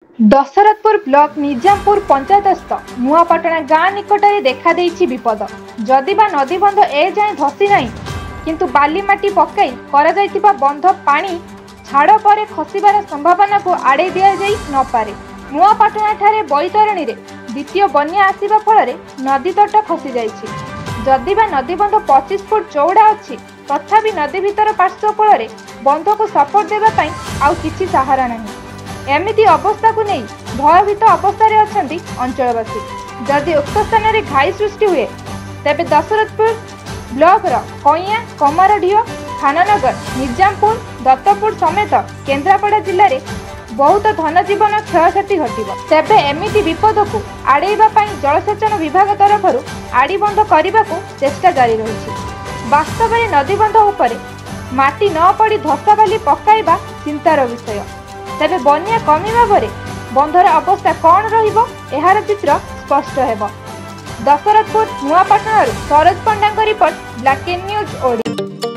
Dasharathpur block Nizampur पंचायतस्थ नुआपाटना गाँ निकटरे देखा देइछि विपद। जदिबा नदीबंध ए जाए धसी नहीं किंतु बालीमाटी पकाई करा जाइतिबा बंध पानी छाड़ पर खसिबार संभावना को आड़े दिया जाई न पारे। नुआपाटना ठारे बैतरणी रे द्वितीय बन्या आसिबा फल नदी तट खसी जाइछि। जदिबा नदीबंध 25 फुट चौड़ा अछि तथापि नदी भीतर पार्श्वकूल रे बंध को सपोर्ट देबा पई आउ किछि सहारा नहीं। एमिति अवस्था को नहीं भयभीत अवस्था अच्छा अंचलवासी। जदि उक्त स्थान में घाई सृष्टि हुए तेबे दशरथपुर ब्लॉक कईया कमारढीह खाननगर निजामपुर दत्तपुर समेत केन्द्रापड़ा जिले में बहुत धनजीवन क्षयक्षति घटिब। तेबे एमिति विपद को आड़ेबा जलसेचन विभाग तरफ आड़ी बंध करने को चेष्टा जारी रही। वास्तव में नदीबंध उपरे माटी न पड़ी धसाबाली पकाइबा चिंतार विषय। तेबे बन्या कमिबा परे बंधर अवस्था कौन रहिबो एहार चित्र स्पष्ट हेबो। Dashrathpur Nuapatna Saroj Panda report black and news OD.